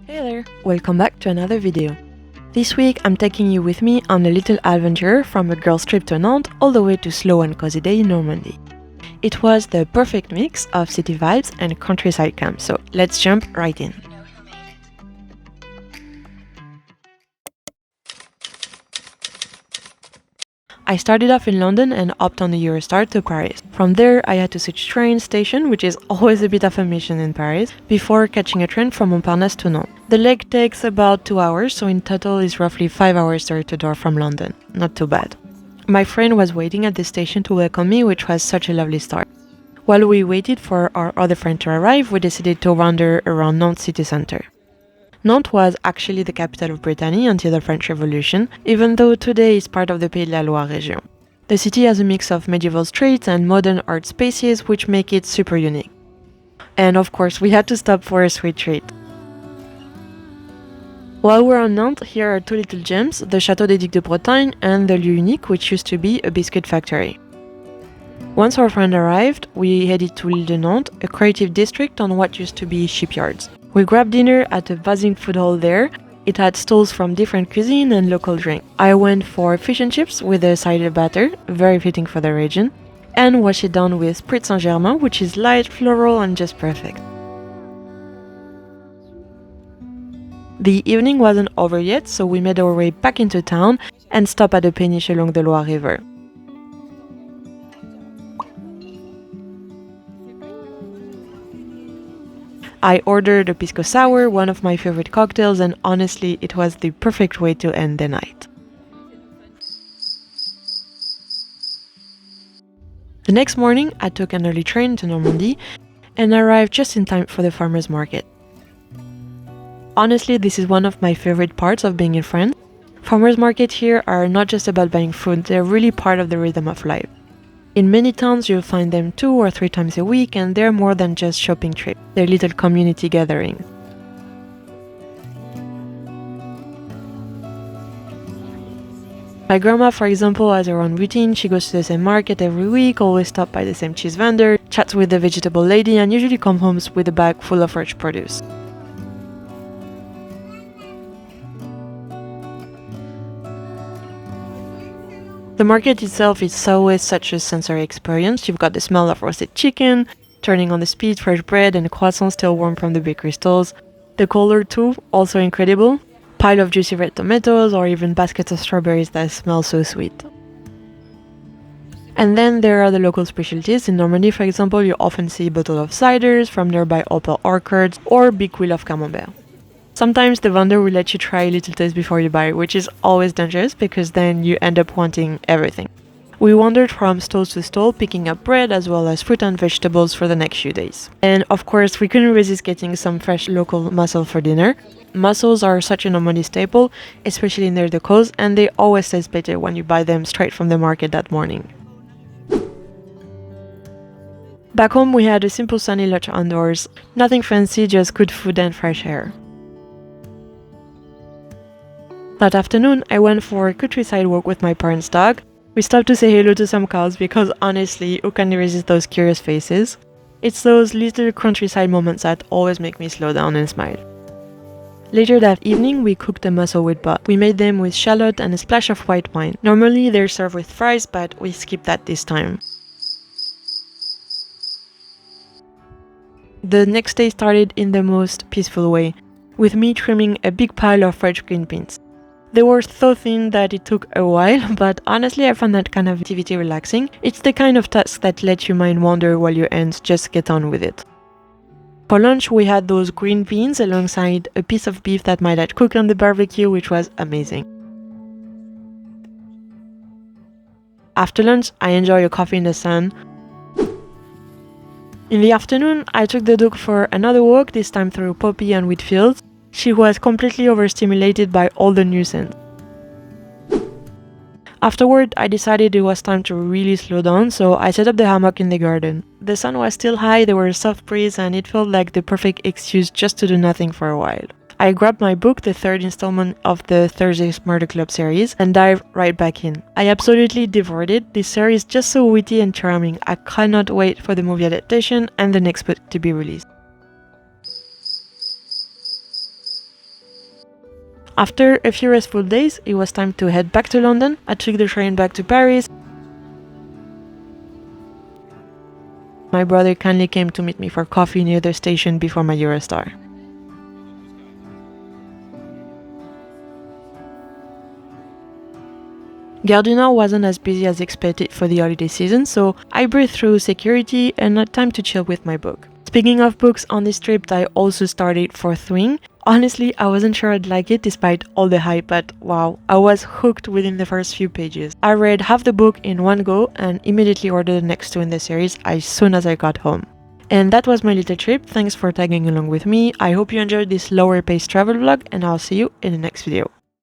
Hey there! Welcome back to another video. This week I'm taking you with me on a little adventure from a girls' trip to Nantes all the way to slow and cozy day in Normandy. It was the perfect mix of city vibes and countryside camp, so let's jump right in. I started off in London and hopped on the Eurostar to Paris. From there, I had to switch train station, which is always a bit of a mission in Paris, before catching a train from Montparnasse to Nantes. The leg takes about 2 hours, so in total is roughly 5 hours door to door from London. Not too bad. My friend was waiting at the station to welcome me, which was such a lovely start. While we waited for our other friend to arrive, we decided to wander around Nantes city center. Nantes was actually the capital of Brittany until the French Revolution, even though today it's part of the Pays de la Loire region. The city has a mix of medieval streets and modern art spaces, which make it super unique. And of course, we had to stop for a sweet treat. While we're on Nantes, here are two little gems, the Château des Ducs de Bretagne and the Lieu, which used to be a biscuit factory. Once our friend arrived, we headed to L'Île de Nantes, a creative district on what used to be shipyards. We grabbed dinner at a buzzing food hall there. It had stalls from different cuisine and local drink. I went for fish and chips with a cider batter, very fitting for the region, and washed it down with Spritz Saint-Germain, which is light, floral and just perfect. The evening wasn't over yet, so we made our way back into town and stopped at a péniche along the Loire River. I ordered a pisco sour, one of my favorite cocktails, and honestly, it was the perfect way to end the night. The next morning, I took an early train to Normandy and arrived just in time for the farmers' market. Honestly, this is one of my favorite parts of being in France. Farmers' markets here are not just about buying food, they're really part of the rhythm of life. In many towns, you'll find them 2 or 3 times a week, and they're more than just shopping trips. They're little community gatherings. My grandma, for example, has her own routine. She goes to the same market every week, always stops by the same cheese vendor, chats with the vegetable lady, and usually comes home with a bag full of fresh produce. The market itself is always such a sensory experience. You've got the smell of roasted chicken, turning on the spit, fresh bread and croissants still warm from the bakery stalls. The color too, also incredible. Pile of juicy red tomatoes or even baskets of strawberries that smell so sweet. And then there are the local specialties. In Normandy, for example, you often see a bottle of ciders from nearby apple orchards or big wheel of camembert. Sometimes the vendor will let you try a little taste before you buy, which is always dangerous because then you end up wanting everything. We wandered from stall to stall, picking up bread as well as fruit and vegetables for the next few days. And of course, we couldn't resist getting some fresh local mussels for dinner. Mussels are such a Normandy staple, especially near the coast, and they always taste better when you buy them straight from the market that morning. Back home, we had a simple sunny lunch outdoors. Nothing fancy, just good food and fresh air. That afternoon, I went for a countryside walk with my parents' dog. We stopped to say hello to some cows because honestly, who can resist those curious faces? It's those little countryside moments that always make me slow down and smile. Later that evening, we cooked a mussel with butt. We made them with shallot and a splash of white wine. Normally, they're served with fries, but we skipped that this time. The next day started in the most peaceful way, with me trimming a big pile of fresh green beans. They were so thin that it took a while, but honestly I found that kind of activity relaxing. It's the kind of task that lets your mind wander while your hands just get on with it. For lunch we had those green beans alongside a piece of beef that my dad cooked on the barbecue, which was amazing. After lunch I enjoy a coffee in the sun. In the afternoon I took the dog for another walk, this time through poppy and wheat fields. She was completely overstimulated by all the nuisance. Afterward, I decided it was time to really slow down, so I set up the hammock in the garden. The sun was still high, there was a soft breeze, and it felt like the perfect excuse just to do nothing for a while. I grabbed my book, the 3rd installment of the Thursday's Murder Club series, and dived right back in. I absolutely devoured it. This series is just so witty and charming. I cannot wait for the movie adaptation and the next book to be released. After a few restful days, it was time to head back to London. I took the train back to Paris. My brother kindly came to meet me for coffee near the station before my Eurostar. Gare du Nord wasn't as busy as expected for the holiday season, so I breathed through security and had time to chill with my book. Speaking of books, on this trip I also started Fourth Wing. Honestly, I wasn't sure I'd like it despite all the hype, but wow, I was hooked within the first few pages. I read half the book in one go and immediately ordered the next two in the series as soon as I got home. And that was my little trip. Thanks for tagging along with me. I hope you enjoyed this lower paced travel vlog, and I'll see you in the next video.